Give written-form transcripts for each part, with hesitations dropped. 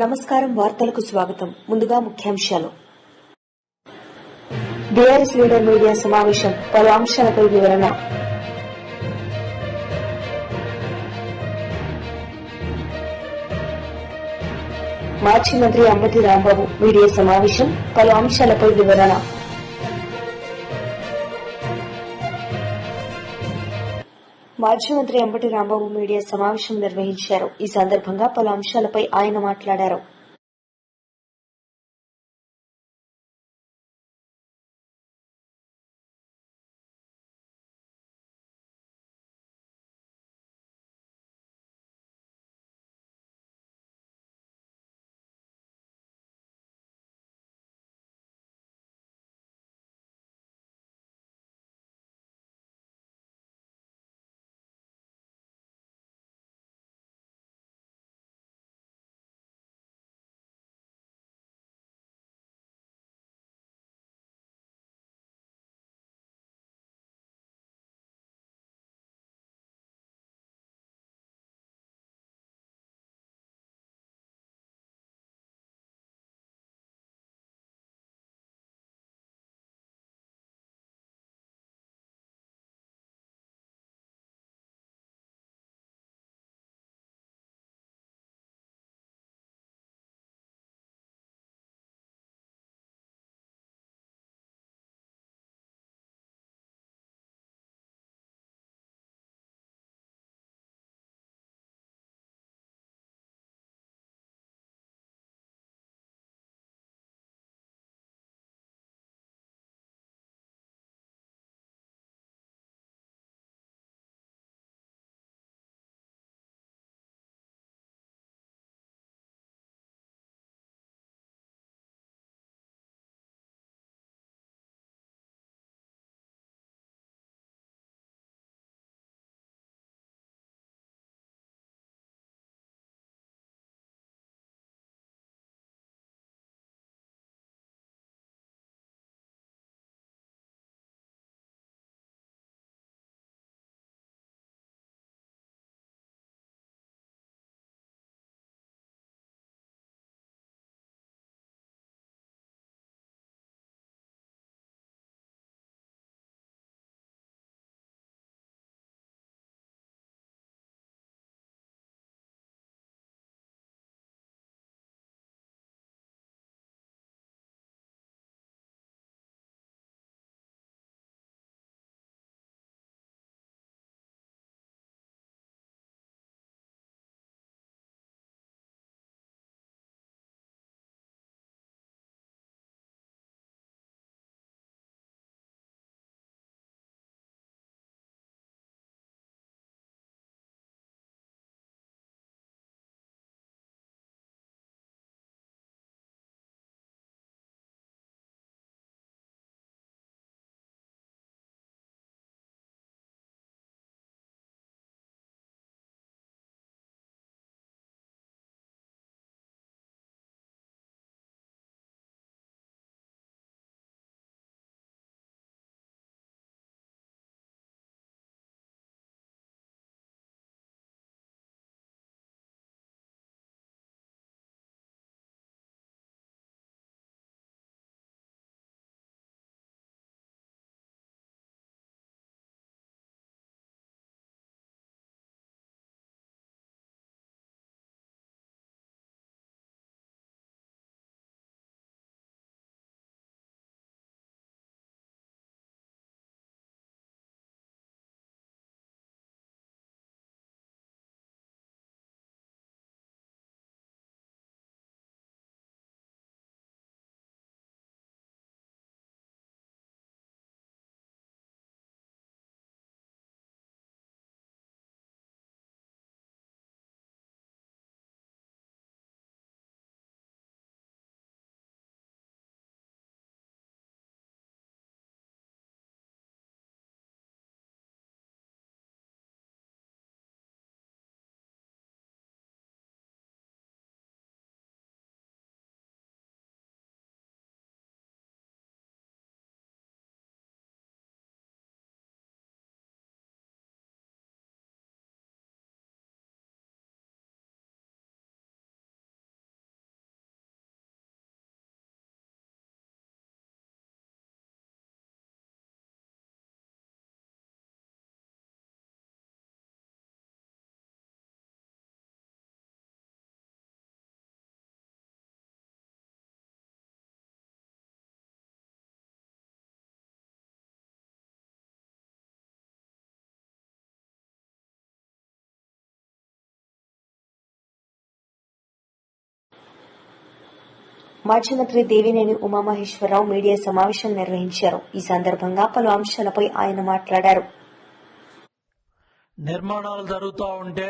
నమస్కారం. వార్తలకు స్వాగతం. ముందుగా ముఖ్యాంశాలు. బీఆర్ఎస్ లీడర్ మీడియా సమావేశం, పలు అంశాలపై వివరణ. మాజీ మంత్రి అంబటి రాంబాబు మీడియా సమావేశం, పలు అంశాలపై వివరణ. మాజీ మంత్రి అంబటి రాంబాబు మీడియా సమావేశం నిర్వహించారు. ఈ సందర్భంగా పలు అంశాలపై ఆయన మాట్లాడారు. మాజీ మంత్రి దేవినేని ఉమామహేశ్వరరావు మీడియా సమావేశం నిర్వహించారు. ఈ సందర్భంగా పలు అంశాలపై ఆయన మాట్లాడారు. నిర్మాణాలు జరుగుతూ ఉంటే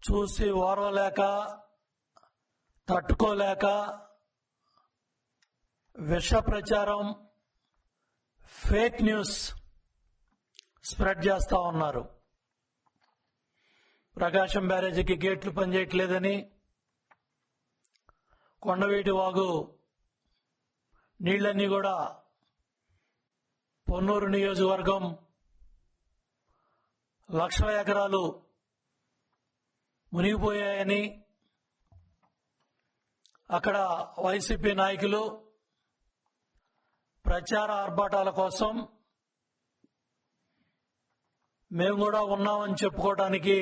చూసి ఓర్వలేక తట్టుకోలేక విష ప్రచారం, ఫేక్ న్యూస్ స్ప్రెడ్ చేస్తా ఉన్నారు. ప్రకాశం బ్యారేజీకి గేట్లు పనిచేయట్లేదని, కొండవీటి వాగు నీళ్లన్నీ కూడా పొన్నూరు నియోజకవర్గం లక్షల ఎకరాలు మునిగిపోయాయని అక్కడ వైసీపీ నాయకులు ప్రచార ఆర్భాటాల కోసం మేము కూడా ఉన్నామని చెప్పుకోవడానికి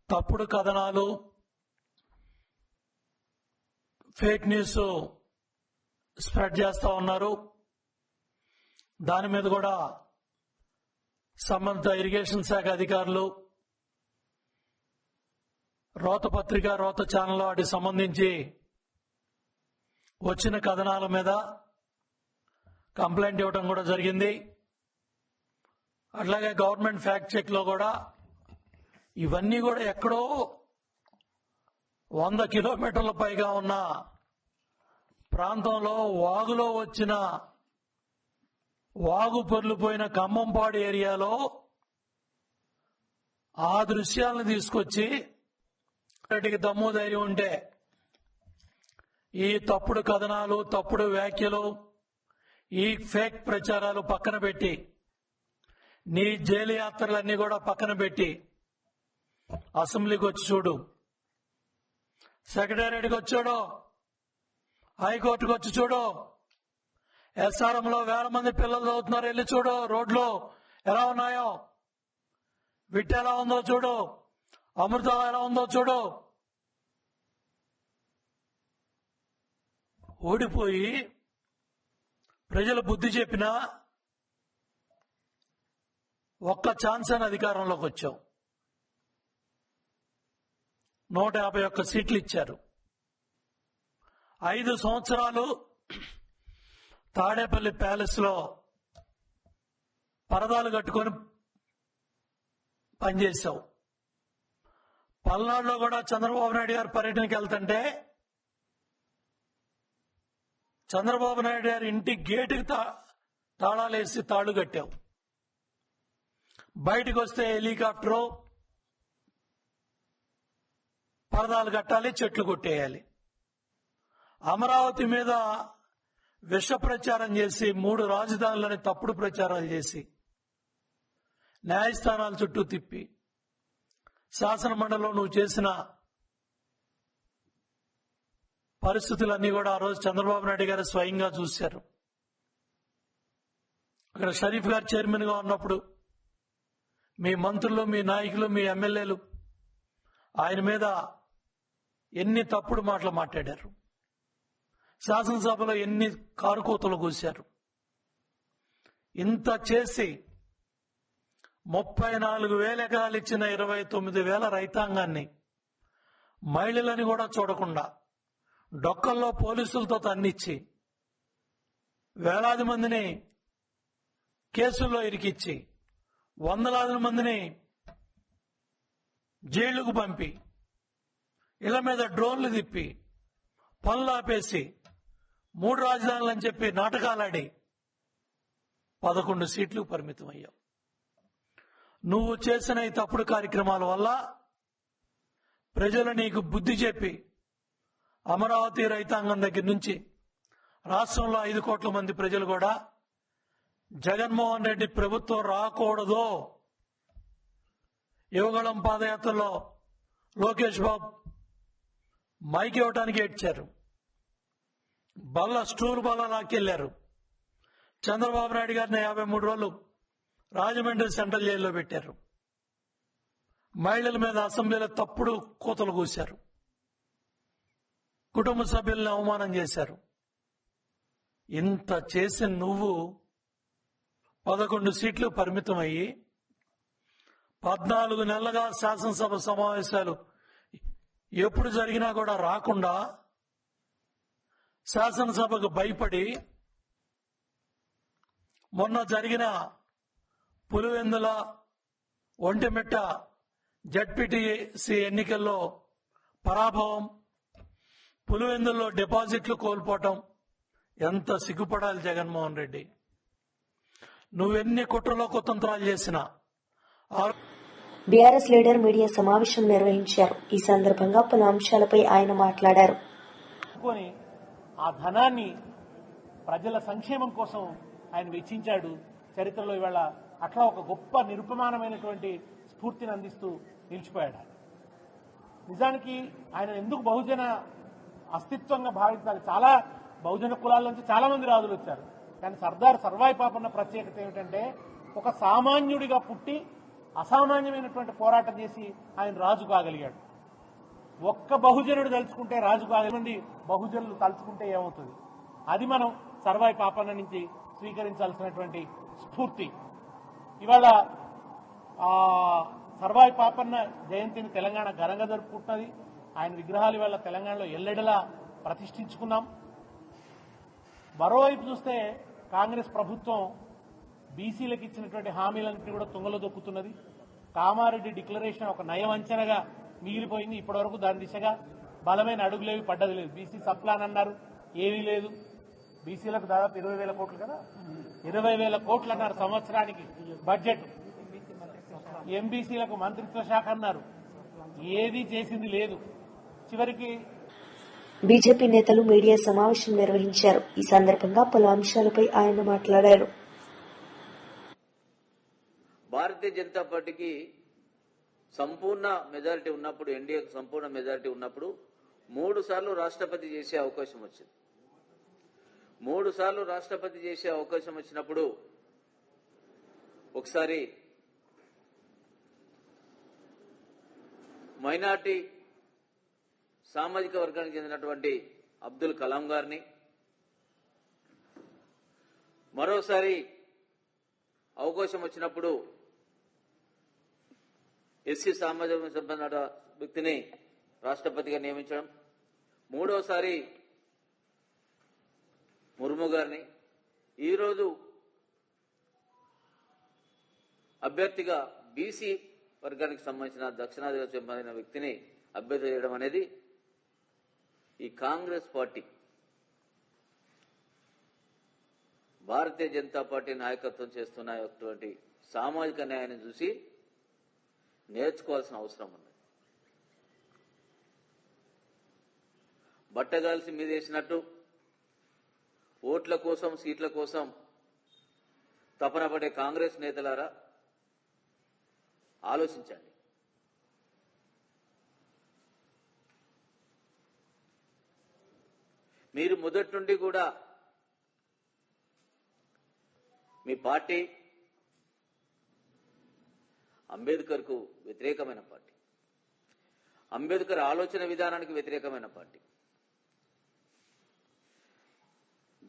తప్పుడు కథనాలు, ఫేక్ న్యూస్ స్ప్రెడ్ చేస్తా ఉన్నారు. దాని మీద కూడా సంబంధిత ఇరిగేషన్ శాఖ అధికారులు రోత పత్రిక, రోత ఛానల్ వాటికి సంబంధించి వచ్చిన కథనాల మీద కంప్లైంట్ ఇవ్వడం కూడా జరిగింది. అట్లాగే గవర్నమెంట్ ఫ్యాక్ట్ చెక్ లో కూడా ఇవన్నీ కూడా ఎక్కడో 100 కిలోమీటర్ల పైగా ఉన్న ప్రాంతంలో వాగులో వచ్చిన వాగు పొర్లిపోయిన ఖమ్మంపాడు ఏరియాలో ఆ దృశ్యాలను తీసుకొచ్చి వాటికి దమ్ము ధైర్యం ఉంటే ఈ తప్పుడు కథనాలు, తప్పుడు వ్యాఖ్యలు, ఈ ఫేక్ ప్రచారాలు పక్కన పెట్టి, నీ జైలు యాత్రలన్నీ కూడా పక్కన పెట్టి అసెంబ్లీకి వచ్చి చూడు, సెక్రటేరియట్కి వచ్చి చూడు, హైకోర్టుకు వచ్చి చూడు, ఎస్ఆర్ఎంలో వేల మంది పిల్లలు చదువుతున్నారు, వెళ్ళి చూడు, రోడ్లు ఎలా ఉన్నాయో, విట్ ఎలా ఉందో చూడు, అమృత ఎలా ఉందో చూడు. ఓడిపోయి ప్రజలు బుద్ధి చెప్పినా ఒక్క ఛాన్స్ అని అధికారంలోకి వచ్చావు. 151 సీట్లు ఇచ్చారు. 5 సంవత్సరాలు తాడేపల్లి ప్యాలెస్ లో పరదాలు కట్టుకొని పనిచేశావు. పల్నాడులో కూడా చంద్రబాబు నాయుడు గారు పర్యటనకి వెళ్తుంటే చంద్రబాబు నాయుడు గారి ఇంటి గేటుకి తాళాలేసి తాళు కట్టావు. బయటకు వస్తే హెలికాప్టరు, పరదాలు కట్టాలి, చెట్లు కొట్టేయాలి. అమరావతి మీద విష ప్రచారం చేసి 3 రాజధానులని తప్పుడు ప్రచారాలు చేసి న్యాయస్థానాల చుట్టూ తిప్పి శాసన మండలిలో నువ్వు చేసిన పరిస్థితులన్నీ కూడా ఆ రోజు చంద్రబాబు నాయుడు గారు స్వయంగా చూశారు. అక్కడ షరీఫ్ గారు చైర్మన్ గా ఉన్నప్పుడు మీ మంత్రులు, మీ నాయకులు, మీ ఎమ్మెల్యేలు ఆయన మీద ఎన్ని తప్పుడు మాటలు మాట్లాడారు. శాసనసభలో ఎన్ని కారుకూతలు కూశారు. ఇంత చేసి 34,000 ఎకరాలు ఇచ్చిన 29,000 రైతాంగాన్ని, మహిళలని కూడా చూడకుండా డొక్కల్లో పోలీసులతో తన్నిచ్చి వేలాది మందిని కేసుల్లో ఇరికిచ్చి వందలాది మందిని జైళ్లకు పంపి ఇళ్ల మీద డ్రోన్లు తిప్పి పనులు ఆపేసి 3 రాజధానులు అని చెప్పి నాటకాలాడి 11 సీట్లు పరిమితం అయ్యావు. నువ్వు చేసిన ఈ తప్పుడు కార్యక్రమాల వల్ల ప్రజలు నీకు బుద్ధి చెప్పి అమరావతి రైతాంగం దగ్గర నుంచి రాష్ట్రంలో 5 కోట్ల మంది ప్రజలు కూడా జగన్మోహన్ రెడ్డి ప్రభుత్వం రాకూడదు, యువగళం పాదయాత్రలో లోకేష్ బాబు మైక్ ఇవ్వడానికి ఏడ్చారు. స్టూల్ బల్ల లాక్కెళ్లారు. చంద్రబాబు నాయుడు గారిని 53 రోజులు రాజమండ్రి సెంట్రల్ జైల్లో పెట్టారు. మహిళల మీద అసెంబ్లీలో తప్పుడు కూతలు కూశారు. కుటుంబ సభ్యుల్ని అవమానం చేశారు. ఇంత చేసి నువ్వు 11 సీట్లు పరిమితమయ్యి 14 నెలలుగా శాసనసభ సమావేశాలు ఎప్పుడు జరిగినా కూడా రాకుండా శాసనసభకు భయపడి మొన్న జరిగిన పులివెందుల ఒంటిమిట్ట జడ్పీటీసీ ఎన్నికల్లో పరాభవం, పులివెందుల్లో డిపాజిట్లు కోల్పోవటం ఎంత సిగ్గుపడాలి జగన్మోహన్ రెడ్డి. నువ్వెన్ని కుట్రలో కుతంత్రాలు చేసినా బీఆర్ఎస్ లీడర్ మీడియా సమావేశం నిర్వహించారు. ఈ సందర్భంగా పలు అంశాలపై ఆయన మాట్లాడారు. ఆ ధనాన్ని ప్రజల సంక్షేమం కోసం ఆయన వెచ్చించాడు. చరిత్రలో ఇవాళ అట్లా ఒక గొప్ప నిరుపమానమైనటువంటి స్ఫూర్తిని అందిస్తూ నిలిచిపోయాడు. నిజానికి ఆయన ఎందుకు బహుజన అస్తిత్వంగా భావించాలి? చాలా బహుజన కులాల నుంచి చాలా మంది రాజులు వచ్చారు. కానీ సర్దార్ సర్వాయి పాపన్న ప్రత్యేకత ఏమిటంటే ఒక సామాన్యుడిగా పుట్టి అసామాన్యమైనటువంటి పోరాటం చేసి ఆయన రాజు కాగలిగాడు. ఒక్క బహుజనుడు తలుచుకుంటే రాజు కాగలిమంది బహుజనులు తలుచుకుంటే ఏమవుతుంది? అది మనం సర్వాయి పాపన్న నుంచి స్వీకరించాల్సినటువంటి స్ఫూర్తి. ఇవాళ సర్వాయి పాపన్న జయంతిని తెలంగాణ ఘనంగా జరుపుకుంటున్నది. ఆయన విగ్రహాలు ఇవాళ తెలంగాణలో ఎల్లెడలా ప్రతిష్ఠించుకున్నాం. మరోవైపు చూస్తే కాంగ్రెస్ ప్రభుత్వం బీసీలకు ఇచ్చినటువంటి హామీలన్నింటినీ కూడా తుంగలో దొక్కుతున్నది. కామారెడ్డి డిక్లరేషన్ ఒక నయవంచనగా మిగిలిపోయింది. ఇప్పటివరకు దాని దిశగా బలమైన అడుగులేవి పడ్డది లేదు. బీసీ సబ్ ప్లాన్ అన్నారు, ఏమీ లేదు. బీసీలకు దాదాపు 20,000 కోట్లు కదా, 20,000 కోట్లు అన్నారు సంవత్సరానికి బడ్జెట్. ఎంబీసీలకు మంత్రిత్వ శాఖ అన్నారు, ఏది చేసింది లేదు. చివరికి బీజేపీ నేతలు మీడియా సమావేశం నిర్వహించారు. ఈ సందర్భంగా పలు అంశాలపై ఆయన మాట్లాడారు. భారతీయ జనతా పార్టీకి సంపూర్ణ మెజారిటీ ఉన్నప్పుడు, ఎన్డీఏకు సంపూర్ణ మెజారిటీ ఉన్నప్పుడు 3 సార్లు రాష్ట్రపతి చేసే అవకాశం వచ్చింది. 3 సార్లు రాష్ట్రపతి చేసే అవకాశం వచ్చినప్పుడు ఒకసారి మైనార్టీ సామాజిక వర్గానికి చెందినటువంటి అబ్దుల్ కలాం గారిని, మరోసారి అవకాశం వచ్చినప్పుడు ఎస్సీ సామాజిక సంబంధ వ్యక్తిని రాష్ట్రపతిగా నియమించడం, మూడోసారి ముర్ము గారిని, ఈరోజు అభ్యర్థిగా బీసీ వర్గానికి సంబంధించిన దక్షిణాదికి సంబంధించిన వ్యక్తిని అభ్యర్థి చేయడం అనేది ఈ కాంగ్రెస్ పార్టీ, భారతీయ జనతా పార్టీ నాయకత్వం చేస్తున్నటువంటి సామాజిక న్యాయాన్ని చూసి నేర్చుకోవాల్సిన అవసరం ఉంది. బట్టగాల్సి మీదేసినట్టు ఓట్ల కోసం, సీట్ల కోసం తపన పడే కాంగ్రెస్ నేతలారా ఆలోచించండి. మీరు మొదటి నుండి కూడా మీ పార్టీ అంబేద్కర్కు వ్యతిరేకమైన పార్టీ, అంబేద్కర్ ఆలోచన విధానానికి వ్యతిరేకమైన పార్టీ,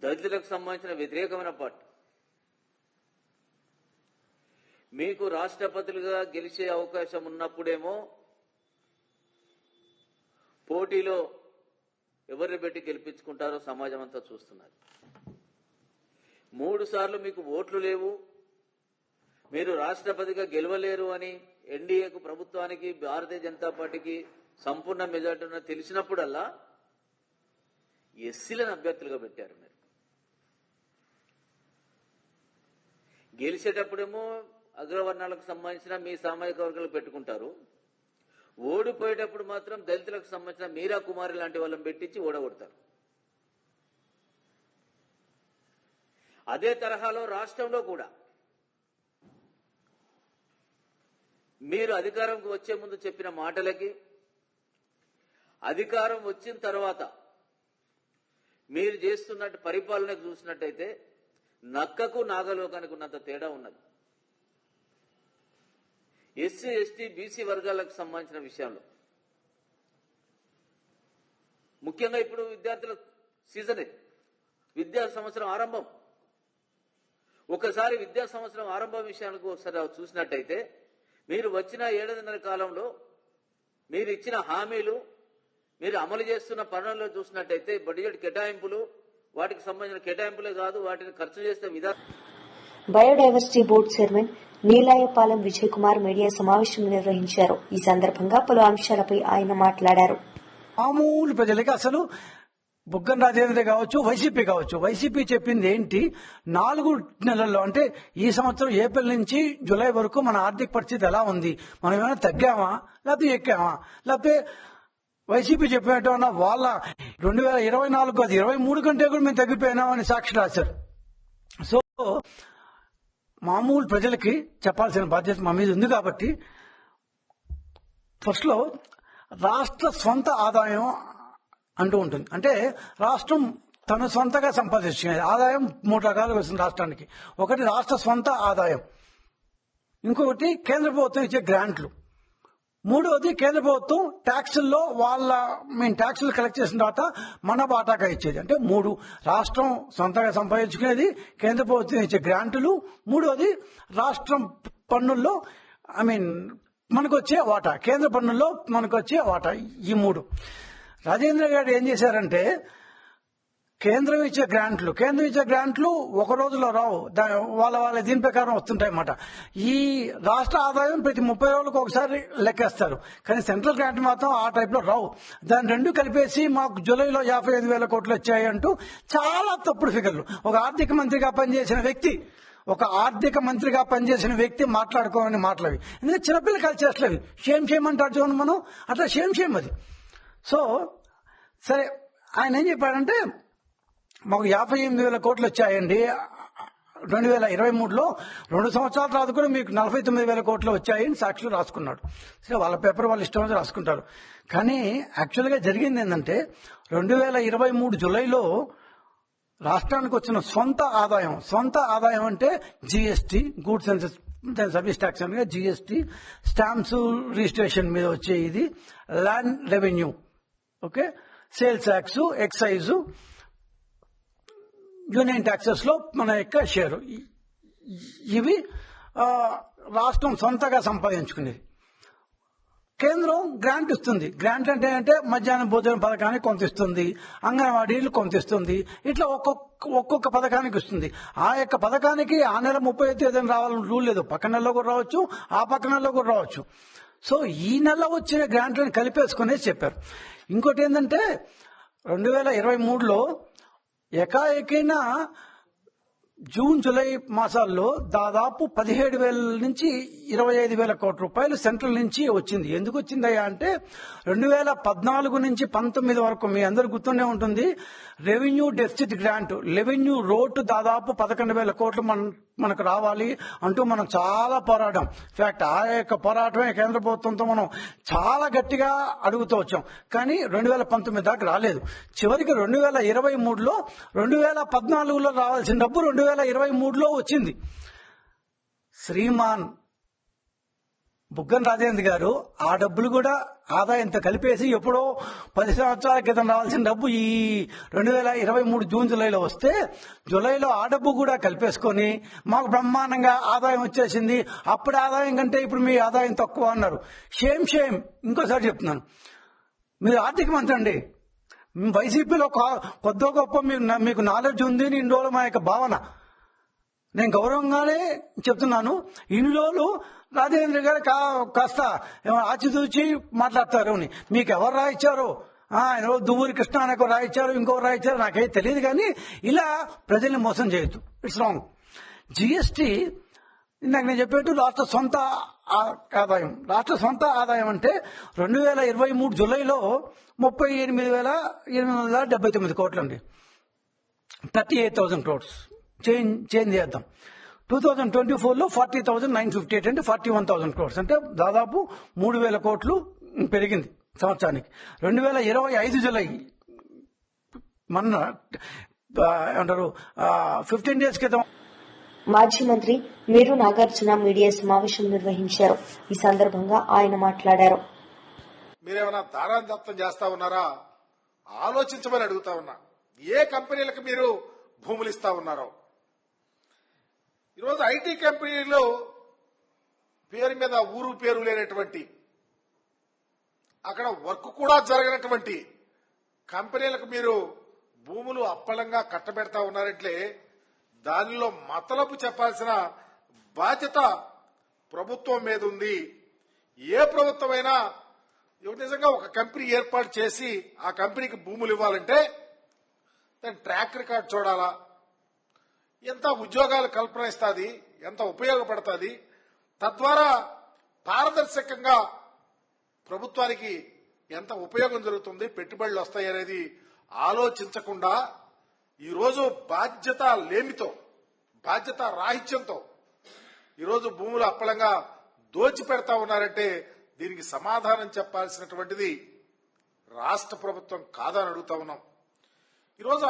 దళితులకు సంబంధించిన వ్యతిరేకమైన పార్టీ. మీకు రాష్ట్రపతులుగా గెలిచే అవకాశం ఉన్నప్పుడేమో పోటీలో ఎవరిని పెట్టి గెలిపించుకుంటారో సమాజం అంతా చూస్తున్నారు. 3 సార్లు మీకు ఓట్లు లేవు, మీరు రాష్ట్రపతిగా గెలవలేరు అని ఎన్డీఏకు, ప్రభుత్వానికి, భారతీయ జనతా పార్టీకి సంపూర్ణ మెజార్టీ ఉన్న తెలిసినప్పుడల్లా ఎస్సీలను అభ్యర్థులుగా పెట్టారు. మీరు గెలిచేటప్పుడేమో అగ్రవర్ణాలకు సంబంధించిన మీ సామాజిక వర్గాలకు పెట్టుకుంటారు, ఓడిపోయేటప్పుడు మాత్రం దళితులకు సంబంధించిన మీరా కుమారి లాంటి వాళ్ళని పెట్టించి ఓడగొడతారు. అదే తరహాలో రాష్ట్రంలో కూడా మీరు అధికారంకి వచ్చే ముందు చెప్పిన మాటలకి, అధికారం వచ్చిన తర్వాత మీరు చేస్తున్నట్టు పరిపాలనకు చూసినట్టయితే నక్కకు నాగలోకానికి ఉన్నంత తేడా ఉన్నది. ఎస్సీ, ఎస్టీ, బీసీ వర్గాలకు సంబంధించిన విషయంలో ముఖ్యంగా ఇప్పుడు విద్యార్థుల సీజన్, విద్యా సంవత్సరం ఆరంభం. ఒకసారి విద్యా సంవత్సరం ఆరంభం విషయానికి ఒకసారి చూసినట్టయితే మీరు వచ్చిన 7.5 కాలంలో మీరు ఇచ్చిన హామీలు, మీరు అమలు చేస్తున్న పనుల్లో చూసినట్టయితే బడ్జెట్ కేటాయింపులు, వాటికి సంబంధించిన కేటాయింపులే కాదు, వాటిని ఖర్చు చేసే విధానం. Biodiversity board chairman Neelayapalem Vijay Kumar media సమావేశం నిర్వహించారు. ఈ సందర్భంగా పలు అంశాలపై ఆయన మాట్లాడారు. మామూలు ప్రజలకి అసలు బుగ్గన రాజేంద్ర కావచ్చు, వైసీపీ కావచ్చు, వైసీపీ చెప్పింది ఏంటి, 4 నెలల్లో అంటే ఈ సంవత్సరం ఏప్రిల్ నుంచి జూలై వరకు మన ఆర్థిక పరిస్థితి ఎలా ఉంది, మనం ఏమైనా తగ్గామా లేకపోతే ఎక్కామా, లేకపోతే వైసీపీ చెప్పినట్టు వాళ్ళ 2024 అది 23 కంటే కూడా మేము తగ్గిపోయినామని సాక్షి రాశారు. సో మామూలు ప్రజలకి చెప్పాల్సిన బాధ్యత మా మీద ఉంది. కాబట్టి ఫస్ట్ లో రాష్ట్ర స్వంత ఆదాయం అంటూ ఉంటుంది. అంటే రాష్ట్రం తన సొంతగా సంపాదించుకునేది ఆదాయం 3 రకాలుగా వస్తుంది రాష్ట్రానికి. ఒకటి రాష్ట్ర స్వంత ఆదాయం, ఇంకొకటి కేంద్ర ప్రభుత్వం ఇచ్చే గ్రాంట్లు, మూడవది కేంద్ర ప్రభుత్వం ట్యాక్సుల్లో ట్యాక్సులు కలెక్ట్ చేసిన తర్వాత మన బాటాగా ఇచ్చేది. అంటే 3 రాష్ట్రం సొంతంగా సంపాదించుకునేది, కేంద్ర ప్రభుత్వం ఇచ్చే గ్రాంటులు, మూడవది రాష్ట్రం పన్నుల్లో మనకు వచ్చే వాటా, కేంద్ర పన్నుల్లో మనకు వచ్చే వాటా. ఈ 3 రాజేంద్ర గారు ఏం చేశారంటే కేంద్రం ఇచ్చే గ్రాంట్లు ఒక రోజులో రావు, వాళ్ళ దీని ప్రకారం వస్తుంటాయి అన్నమాట. ఈ రాష్ట్ర ఆదాయం ప్రతి 30 రోజులకు ఒకసారి లెక్కేస్తారు, కానీ సెంట్రల్ గ్రాంట్ మాత్రం ఆ టైప్ లో రావు. దాని 2 కలిపేసి మాకు జూలైలో 55,000 కోట్లు వచ్చాయి అంటూ చాలా తప్పుడు ఫిగర్లు. ఒక ఆర్థిక మంత్రిగా పనిచేసిన వ్యక్తి మాట్లాడుకోవాలని మాటలవి. ఎందుకంటే చిన్నపిల్లలు కలిసి చేస్తలేవి. షేమ్ అంటారు చూడండి, మనం అట్లా షేమ్ అది. సో సరే, ఆయన ఏం చెప్పాడంటే మాకు 58,000 కోట్లు వచ్చాయండి 2023లో, 2 సంవత్సరాల తర్వాత కూడా మీకు 49,000 కోట్లు వచ్చాయని సాక్షులు రాసుకున్నాడు. సరే, వాళ్ళ పేపర్ వాళ్ళు ఇష్టం రాసుకుంటారు. కానీ యాక్చువల్గా జరిగింది ఏంటంటే 2023 జూలైలో రాష్ట్రానికి వచ్చిన సొంత ఆదాయం అంటే GST, goods and service tax అనగా జీఎస్టీ, స్టాంప్స్ రిజిస్ట్రేషన్ మీద వచ్చే ఇది, land revenue, okay, sales tax, excise, union taxes లో మన యొక్క షేరు, ఇవి రాష్ట్రం సొంతగా సంపాదించుకునేది. కేంద్రం గ్రాంట్ ఇస్తుంది. గ్రాంట్ అంటే మధ్యాహ్న భోజన పథకానికి కొంత ఇస్తుంది, అంగన్వాడీలు కొంత ఇస్తుంది, ఇట్లా ఒక్కొక్క పథకానికి ఇస్తుంది. ఆ యొక్క పథకానికి ఆ నెల 30వ తేదీన రావాలని రూల్ లేదు. పక్క నెలలో కూడా రావచ్చు, ఆ పక్క నెలలో కూడా రావచ్చు. సో ఈ నెల వచ్చిన గ్రాంట్లను కలిపేసుకునేసి చెప్పారు. ఇంకోటి ఏంటంటే 2023లో ఏకాఏకైన జూన్ జూలై మాసాల్లో దాదాపు 17,000 నుంచి 25,000 కోట్ల రూపాయలు సెంట్రల్ నుంచి వచ్చింది. ఎందుకు వచ్చిందయ్యా అంటే 2014 నుంచి 19 వరకు మీ అందరు గుర్తుండే ఉంటుంది, revenue deficit grant, revenue road దాదాపు 11,000 కోట్లు మనకు రావాలి అంటూ మనం చాలా పోరాటం. ఇన్ఫాక్ట్ ఆ యొక్క పోరాటమే కేంద్ర ప్రభుత్వంతో మనం చాలా గట్టిగా అడుగుతూ వచ్చాం. కానీ 2019 దాకా రాలేదు. చివరికి 2023లో 2014లో రావాల్సిన డబ్బు 2023లో వచ్చింది. శ్రీమాన్ బుగ్గన రాజేంద్ర గారు ఆ డబ్బులు కూడా ఆదాయంతో కలిపేసి ఎప్పుడో 10 సంవత్సరాల క్రితం రావాల్సిన డబ్బు ఈ 2023 జూన్ జూలైలో వస్తే, జూలైలో ఆ డబ్బు కూడా కలిపేసుకొని మాకు బ్రహ్మాండంగా ఆదాయం వచ్చేసింది, అప్పుడు ఆదాయం కంటే ఇప్పుడు మీ ఆదాయం తక్కువ అన్నారు. షేమ్. ఇంకోసారి చెప్తున్నాను, మీరు ఆర్థిక మంత్రి అండి, వైసీపీలో కొద్ది గొప్ప మీకు నాలెడ్జ్ ఉంది అని ఇన్ని రోజులు మా యొక్క భావన. నేను గౌరవంగానే చెప్తున్నాను. ఇన్ని రోజులు రాజేంద్ర గారు కాస్త ఆచితూచి మాట్లాడతారు అని. మీకు ఎవరు రాయిచ్చారో, ఆయన దువ్వూరి కృష్ణ అనే రాయిచ్చారు, ఇంకొకరు రాయిచ్చారు, నాకేం తెలియదు. కానీ ఇలా ప్రజల్ని మోసం చేయొద్దు, ఇట్స్ రాంగ్. జీఎస్టీ ఇందాక నేను చెప్పేట్టు రాష్ట్ర సొంత ఆదాయం అంటే 2023 జూలైలో 38,879 కోట్లు అండి, 38,000 crores. చేంజ్ చేద్దాం. 2024లో 40,958 అంటే 41,000 crores, అంటే దాదాపు 3,000 కోట్లు పెరిగింది సంవత్సరానికి. 2025 జూలై మొన్న అంటారు 15 days క్రితం మాజీ మంత్రి మేరు నాగార్జున మీడియా సమావేశం నిర్వహించారు. ఈ సందర్భంగా ఆయన మాట్లాడారు. మీరేమైనా దారాదత్తం చేస్తా ఉన్నారా ఆలోచించమని అడుగుతా ఉన్నా. ఏ కంపెనీలకు మీరు భూములు ఇస్తా ఉన్నారో. ఈరోజు ఐటీ కంపెనీలు పేరు మీద ఊరు పేరు లేనటువంటి అక్కడ వర్క్ కూడా జరగనటువంటి కంపెనీలకు మీరు భూములు అప్పలంగా కట్టబెడతా ఉన్నారంటే దానిలో మతలబు చెప్పాల్సిన బాధ్యత ప్రభుత్వం మీద ఉంది. ఏ ప్రభుత్వమైనా నిజంగా ఒక కంపెనీ ఏర్పాటు చేసి ఆ కంపెనీకి భూములు ఇవ్వాలంటే దాని ట్రాక్ రికార్డ్ చూడాలా, ఎంత ఉద్యోగాలు కల్పన ఇస్తుంది, ఎంత ఉపయోగపడుతుంది, తద్వారా పారదర్శకంగా ప్రభుత్వానికి ఎంత ఉపయోగం జరుగుతుంది, పెట్టుబడులు వస్తాయి అనేది ఆలోచించకుండా ఈరోజు బాధ్యత లేమితో, బాధ్యత రాహిత్యంతో ఈరోజు భూములు అప్పలంగా దోచిపెడతా ఉన్నారంటే దీనికి సమాధానం చెప్పాల్సినటువంటిది రాష్ట్ర ప్రభుత్వం కాదని అడుగుతా ఉన్నాం. ఈరోజు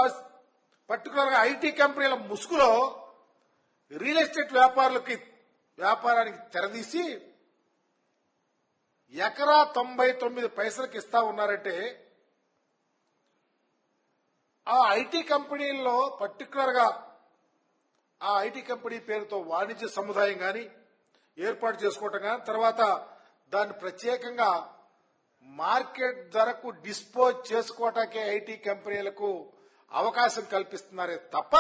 పర్టికులర్ గా ఐటీ కంపెనీల ముసుగులో రియల్ ఎస్టేట్ వ్యాపారానికి తెరదీసి ఎకరా 99 పైసలకు ఇస్తా ఉన్నారంటే ఆ ఐటీ కంపెనీల్లో పర్టికులర్ గా ఆ ఐటీ కంపెనీ పేరుతో వాణిజ్య సముదాయం గాని ఏర్పాటు చేసుకోవటం కానీ తర్వాత దాన్ని ప్రత్యేకంగా మార్కెట్ ధరకు డిస్పోజ్ చేసుకోవటానికే ఐటీ కంపెనీలకు అవకాశం కల్పిస్తున్నారే తప్ప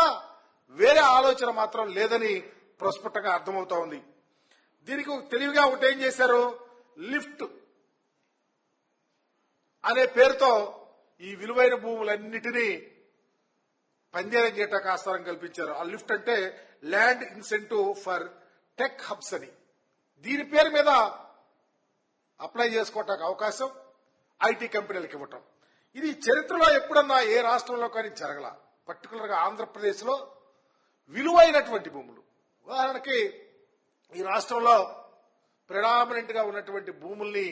వేరే ఆలోచన మాత్రం లేదని ప్రస్ఫుటంగా అర్థమవుతా ఉంది. దీనికి తెలివిగా ఒకటి ఏం చేశారు, లిఫ్ట్ అనే పేరుతో ఈ విలువైన భూములన్నిటినీ పందేరం చేయటానికి ఆస్కారం కల్పించారు. ఆ లిఫ్ట్ అంటే land incentive for tech hubs అని, దీని పేరు మీద అప్లై చేసుకోవటానికి అవకాశం ఐటీ కంపెనీలకు ఇవ్వటం. ఇది చరిత్రలో ఎప్పుడన్నా ఏ రాష్ట్రంలో కానీ జరగల. పర్టికులర్ గా ఆంధ్రప్రదేశ్ లో విలువైనటువంటి భూములు, ఉదాహరణకి ఈ రాష్ట్రంలో ప్రెడామినెంట్ గా ఉన్నటువంటి భూముల్ని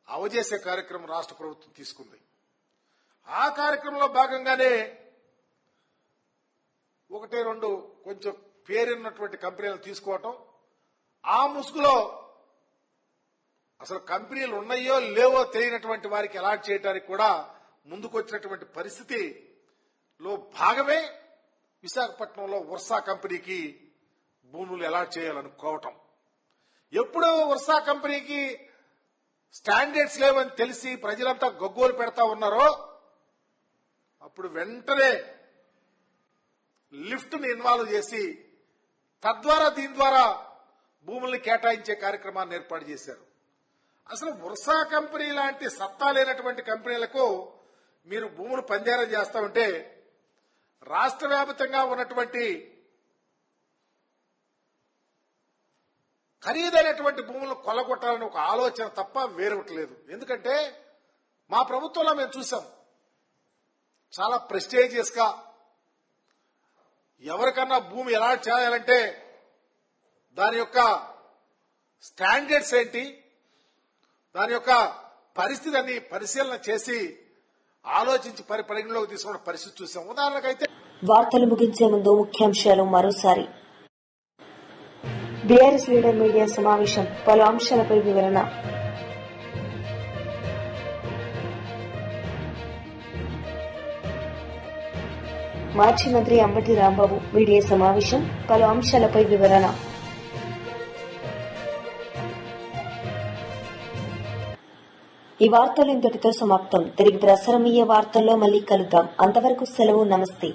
అవజేసే కార్యక్రమం రాష్ట్ర ప్రభుత్వం తీసుకుంది. ఆ కార్యక్రమంలో భాగంగానే 1-2 కొంచెం పేరున్నటువంటి కంపెనీలు తీసుకోవటం, ఆ ముసుగులో అసలు కంపెనీలు ఉన్నాయో లేవో తెలియనటువంటి వారికి అలాట్ చేయడానికి కూడా ముందుకొచ్చినటువంటి పరిస్థితిలో భాగమే విశాఖపట్నంలో వర్షా కంపెనీకి భూములు అలాట్ చేయాలనుకోవటం. ఎప్పుడు వర్షా కంపెనీకి స్టాండర్డ్స్ లేవని తెలిసి ప్రజలంతా గగ్గోలు పెడతా ఉన్నారో అప్పుడు వెంటనే లిఫ్ట్ ని ఇన్వాల్వ్ చేసి తద్వారా దీని ద్వారా భూముల్ని కేటాయించే కార్యక్రమాన్ని ఏర్పాటు చేశారు. అసలు వర్షా కంపెనీ లాంటి సత్తా లేనటువంటి కంపెనీలకు మీరు భూములు పందేరం చేస్తా ఉంటే రాష్ట్ర వ్యాప్తంగా ఉన్నటువంటి ఖరీదైనటువంటి భూములను కొల్లగొట్టాలని ఒక ఆలోచన తప్ప వేరొకటి లేదు. ఎందుకంటే మా ప్రభుత్వంలో మేము చూసాం, చాలా ప్రెస్టేజియస్ గా ఎవరికన్నా భూమి ఎలా చేయాలంటే దాని యొక్క స్టాండర్డ్స్ ఏంటి, దాని యొక్క పరిస్థితి అన్ని పరిశీలన చేసి ఆలోచించి పరిగణలోకి తీసుకున్న పరిస్థితి చూసాం. ఉదాహరణకైతే వార్తలు ముగించే ముందు ముఖ్యాంశాలు మరోసారి. బీఆర్ఎస్ లీడర్ మీడియా సమావేశం, పలు అంశాలపై వివరణ. మాజీ మంత్రి అంబటి రాంబాబు మీడియా సమావేశం, పలు అంశాలపై వివరణ. ఈ వార్తలు ఇంతటితో సమాప్తం. తిరిగి ప్రసారమయ్యే వార్తల్లో మళ్లీ కలుద్దాం. అంతవరకు సెలవు. నమస్తే.